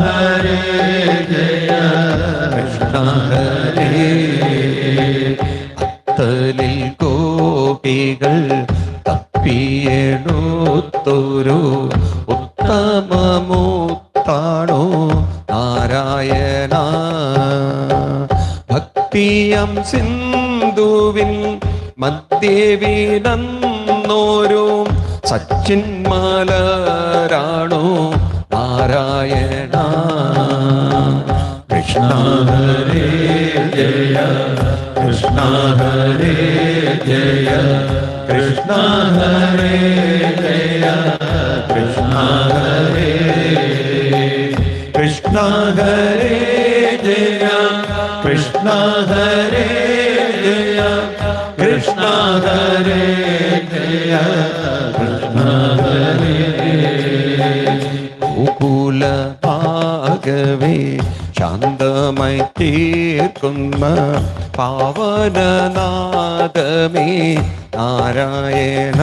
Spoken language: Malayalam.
ഹരേ ജയ കൃഷ്ണ ഹരേ. അത്തലിൽ ഗോപികൾ തപ്പിയെടുത്തൊരു ഉത്തമമൂത്താണോ നാരായണ. ഭക്തിയം സിന്ധുവിൻ മധ്യേവിനന്നോരു സച്ചിന്മലരാണോ നാരായണ. കൃഷ്ണ ഹരേ ജയ കൃഷ്ണ ഹരേ ജയ കൃഷ്ണ ഹരേ ജയ കൃഷ്ണ ഹരേ. കൃഷ്ണ ഹരേ ജയ കൃഷ്ണ ഹരേ ജയ കൃഷ്ണ ഹരേ ജയ കൃഷ്ണ ഹരേ. ഗോകുലഭാഗവേ ശാന്തമായി തീർക്കുന്ന പാവനനാദമേ നാരായണ.